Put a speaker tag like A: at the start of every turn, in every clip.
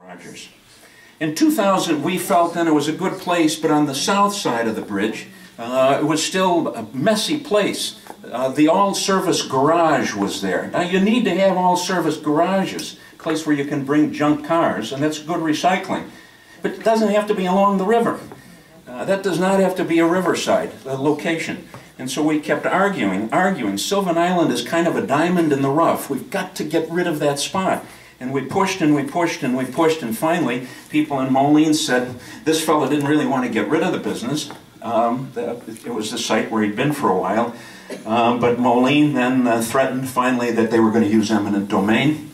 A: Rogers. In 2000, we felt then it was a good place, but on the south side of the bridge, it was still a messy place. The all-service garage was there. Now, you need to have all-service garages, a place where you can bring junk cars, and that's good recycling. But it doesn't have to be along the river. That does not have to be a riverside location. And so we kept arguing. Sylvan Island is kind of a diamond in the rough. We've got to get rid of that spot. And we pushed and we pushed and we pushed, and finally people in Moline said, this fellow didn't really want to get rid of the business. It was the site where he'd been for a while. But Moline then threatened finally that they were going to use eminent domain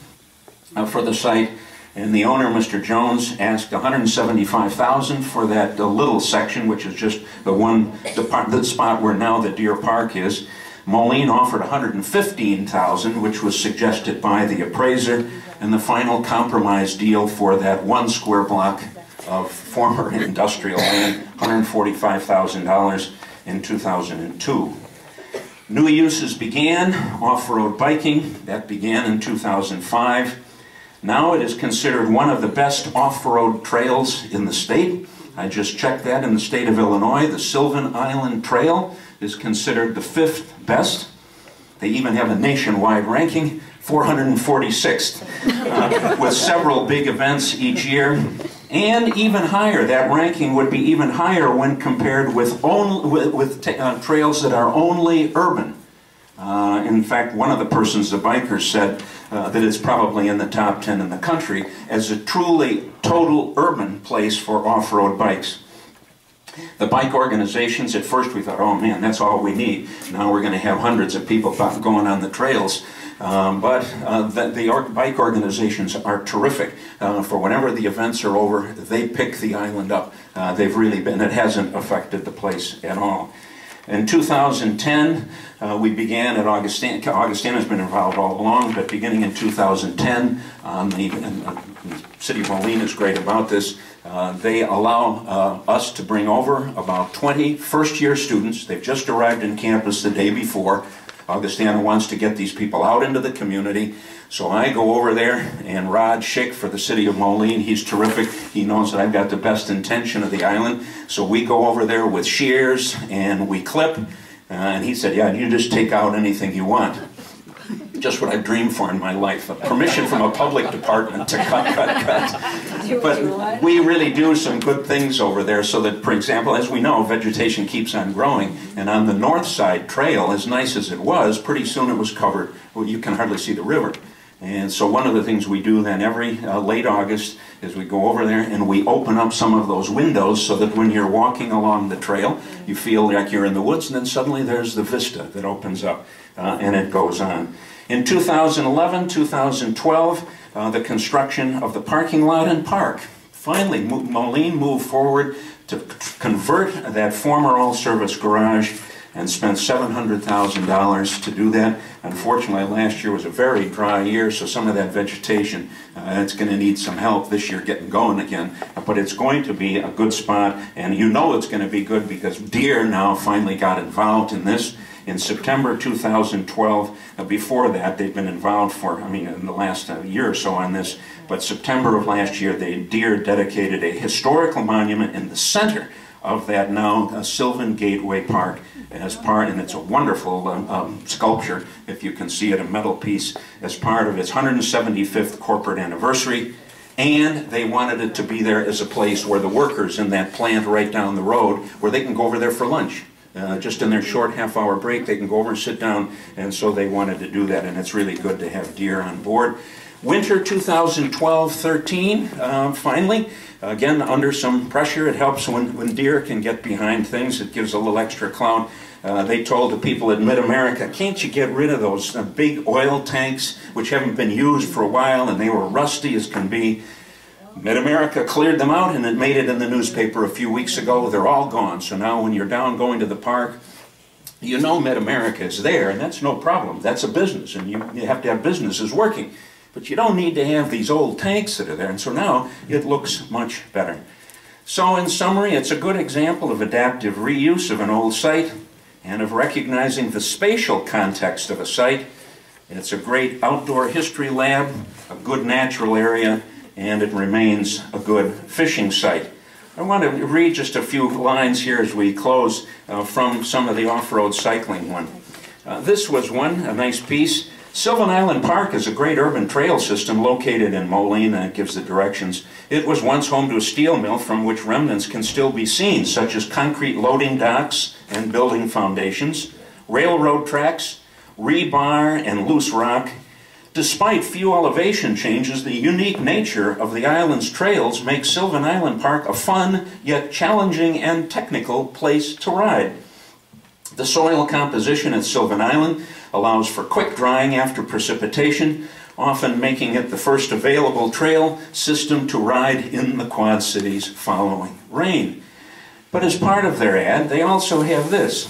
A: for the site. And the owner, Mr. Jones, asked $175,000 for that little section, which is just the spot where now the Deer Park is. Moline offered $115,000, which was suggested by the appraiser, and the final compromise deal for that 1 square block of former industrial land, $145,000 in 2002. New uses began, off-road biking, that began in 2005. Now it is considered one of the best off-road trails in the state. I just checked that in the state of Illinois. The Sylvan Island Trail is considered the 5th best. They even have a nationwide ranking, 446th, with several big events each year. And even higher, that ranking would be even higher when compared with trails that are only urban. In fact, one of the persons, the bikers, said that it's probably in the top 10 in the country as a truly total urban place for off-road bikes. The bike organizations, at first we thought, oh man, that's all we need. Now we're going to have hundreds of people going on the trails. The bike organizations are terrific. For whenever the events are over, they pick the island up. They've really been, it hasn't affected the place at all. In 2010, we began at Augustana. Augustana has been involved all along, but beginning in 2010, the City of Moline is great about this. They allow us to bring over about 20 first-year students. They've just arrived in campus the day before. Augustana wants to get these people out into the community. So I go over there, and Rod Schick for the City of Moline, he's terrific. He knows that I've got the best intention of the island. So we go over there with shears and we clip. And he said, yeah, you just take out anything you want. Just what I've dreamed for in my life. Permission from a public department to cut. But we really do some good things over there so that, for example, as we know, vegetation keeps on growing. And on the north side trail, as nice as it was, pretty soon it was covered. Well, you can hardly see the river. And so one of the things we do then every late August is we go over there and we open up some of those windows so that when you're walking along the trail, you feel like you're in the woods, and then suddenly there's the vista that opens up and it goes on. In 2011, 2012, the construction of the parking lot and park. Finally, Moline moved forward to convert that former all-service garage and spent $700,000 to do that. Unfortunately, last year was a very dry year, so some of that vegetation, it's going to need some help this year getting going again. But it's going to be a good spot, and you know it's going to be good because Deere now finally got involved in this. In September 2012, before that, they've been involved for, in the last year or so on this, but September of last year, Deere dedicated a historical monument in the center of that now Sylvan Gateway Park as part, and it's a wonderful sculpture, if you can see it, a metal piece, as part of its 175th corporate anniversary. And they wanted it to be there as a place where the workers in that plant right down the road, where they can go over there for lunch. Just in their short half-hour break, they can go over and sit down, and so they wanted to do that, and it's really good to have Deere on board. Winter 2012-13, finally, again, under some pressure. It helps when Deere can get behind things. It gives a little extra clout. They told the people at Mid-America, can't you get rid of those big oil tanks, which haven't been used for a while, and they were rusty as can be. Mid-America cleared them out, and it made it in the newspaper a few weeks ago. They're all gone. So now when you're down going to the park, you know Mid-America is there, and that's no problem. That's a business, and you have to have businesses working. But you don't need to have these old tanks that are there, and so now it looks much better. So in summary, it's a good example of adaptive reuse of an old site and of recognizing the spatial context of a site. It's a great outdoor history lab, a good natural area, and it remains a good fishing site. I want to read just a few lines here as we close from some of the off-road cycling one. This was one, a nice piece. Sylvan Island Park is a great urban trail system located in Moline, and it gives the directions. It was once home to a steel mill from which remnants can still be seen, such as concrete loading docks and building foundations, railroad tracks, rebar, and loose rock. Despite few elevation changes, the unique nature of the island's trails makes Sylvan Island Park a fun, yet challenging and technical place to ride. The soil composition at Sylvan Island allows for quick drying after precipitation, often making it the first available trail system to ride in the Quad Cities following rain. But as part of their ad, they also have this.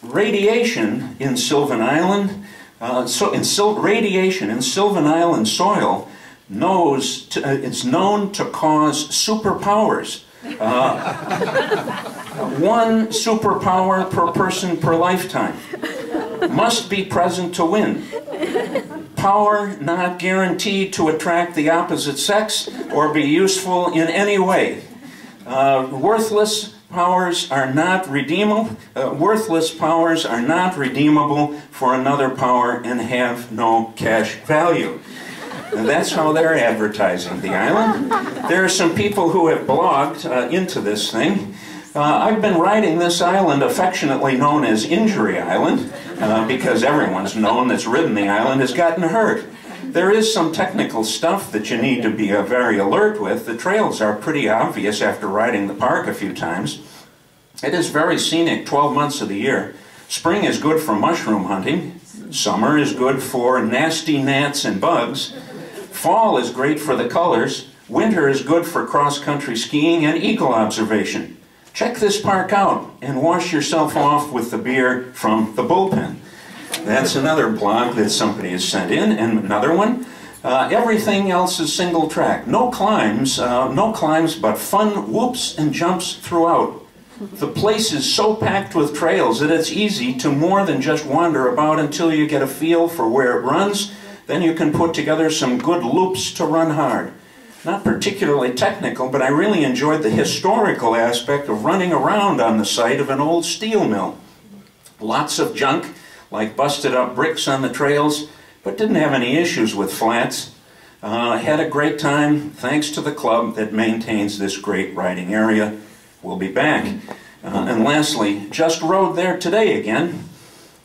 A: Radiation in Sylvan Island, radiation in Sylvan Island soil it's known to cause superpowers. One superpower per person per lifetime. Must be present to win. Power not guaranteed to attract the opposite sex or be useful in any way. Worthless powers are not redeemable. Worthless powers are not redeemable for another power and have no cash value. And that's how they're advertising the island. There are some people who have blogged into this thing. I've been riding this island affectionately known as Injury Island because everyone's known that's ridden the island has gotten hurt. There is some technical stuff that you need to be very alert with. The trails are pretty obvious after riding the park a few times. It is very scenic 12 months of the year. Spring is good for mushroom hunting. Summer is good for nasty gnats and bugs. Fall is great for the colors. Winter is good for cross-country skiing and eagle observation. Check this park out and wash yourself off with the beer from the bullpen. That's another blog that somebody has sent in, and another one. Everything else is single track. No climbs, but fun whoops and jumps throughout. The place is so packed with trails that it's easy to more than just wander about until you get a feel for where it runs. Then you can put together some good loops to run hard. Not particularly technical, but I really enjoyed the historical aspect of running around on the site of an old steel mill. Lots of junk, like busted up bricks on the trails, but didn't have any issues with flats. Had a great time thanks to the club that maintains this great riding area. We'll be back. And lastly, just rode there today again.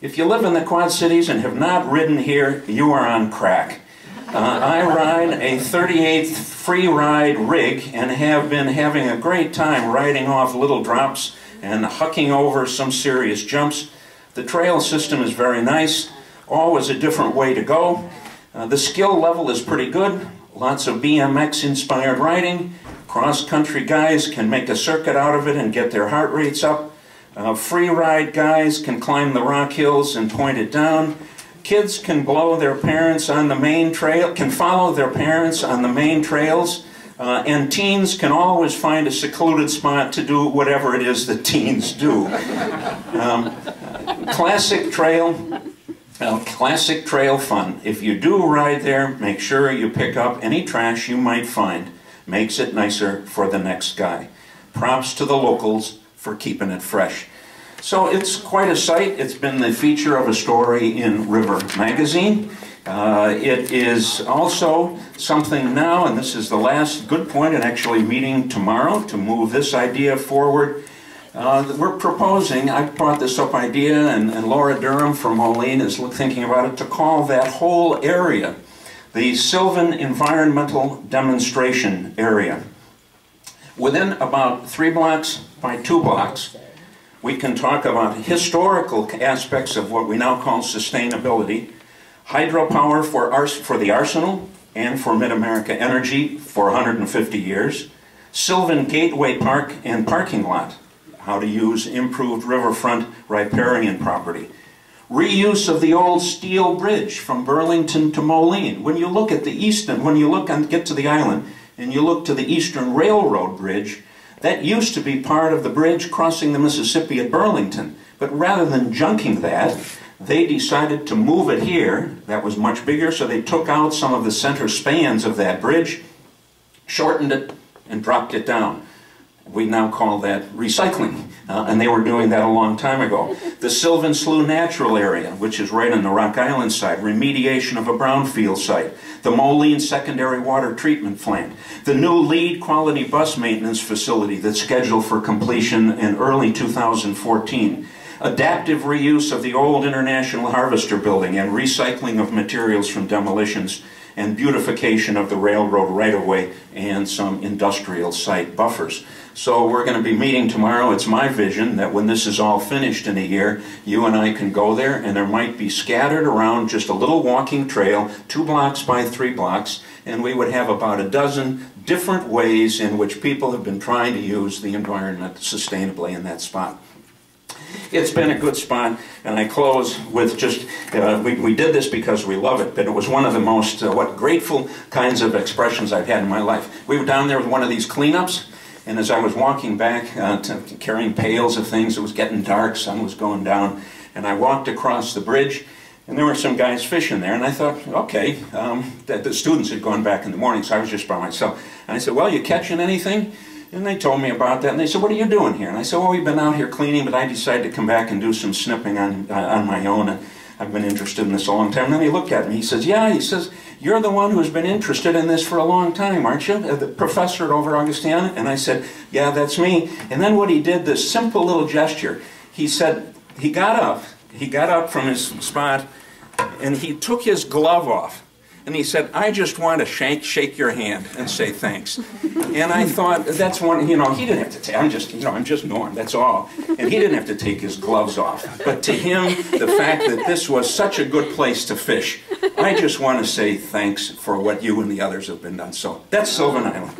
A: If you live in the Quad Cities and have not ridden here, you are on crack. I ride a 38th free ride rig and have been having a great time riding off little drops and hucking over some serious jumps. The trail system is very nice, always a different way to go. The skill level is pretty good, lots of BMX-inspired riding. Cross-country guys can make a circuit out of it and get their heart rates up. Free ride guys can climb the rock hills and point it down. Kids can blow their parents on the main trail, can follow their parents on the main trails, and teens can always find a secluded spot to do whatever it is that teens do. Classic trail fun. If you do ride there, make sure you pick up any trash you might find. Makes it nicer for the next guy. Props to the locals for keeping it fresh. So it's quite a sight. It's been the feature of a story in River Magazine. It is also something now, and this is the last good point in actually meeting tomorrow to move this idea forward. We're proposing, I brought this up idea, and Laura Durham from Moline is thinking about it, to call that whole area the Sylvan Environmental Demonstration Area. Within about 3 blocks by 2 blocks, we can talk about historical aspects of what we now call sustainability, hydropower for the arsenal and for Mid-America Energy for 150 years, Sylvan Gateway Park and parking lot, how to use improved riverfront riparian property, reuse of the old steel bridge from Burlington to Moline. When you look at the get to the island and you look to the Eastern Railroad Bridge, that used to be part of the bridge crossing the Mississippi at Burlington. But rather than junking that, they decided to move it here. That was much bigger, so they took out some of the center spans of that bridge, shortened it, and dropped it down. We now call that recycling, and they were doing that a long time ago. The Sylvan Slough Natural Area, which is right on the Rock Island side, remediation of a brownfield site. The Moline Secondary Water Treatment Plant. The new LEED Quality Bus Maintenance Facility that's scheduled for completion in early 2014. Adaptive reuse of the old International Harvester Building and recycling of materials from demolitions, and beautification of the railroad right-of-way and some industrial site buffers. So we're going to be meeting tomorrow. It's my vision that when this is all finished in a year, you and I can go there, and there might be scattered around just a little walking trail, 2 blocks by 3 blocks, and we would have about a dozen different ways in which people have been trying to use the environment sustainably in that spot. It's been a good spot, and I close with just, we did this because we love it, but it was one of the most, grateful kinds of expressions I've had in my life. We were down there with one of these cleanups, and as I was walking back, carrying pails of things, it was getting dark, sun was going down, and I walked across the bridge, and there were some guys fishing there, and I thought, okay, the students had gone back in the morning, so I was just by myself. And I said, well, you catching anything? And they told me about that, and they said, what are you doing here? And I said, well, we've been out here cleaning, but I decided to come back and do some snipping on my own, and I've been interested in this a long time. And then he looked at me, he says, yeah, he says, you're the one who's been interested in this for a long time, aren't you? The professor at over Augustana? And I said, yeah, that's me. And then what he did, this simple little gesture, he said, he got up from his spot, and he took his glove off. And he said, I just want to shake your hand and say thanks. And I thought, that's one, he didn't have to take, I'm just Norm, that's all. And he didn't have to take his gloves off. But to him, the fact that this was such a good place to fish, I just want to say thanks for what you and the others have been done. So that's Sylvan Island.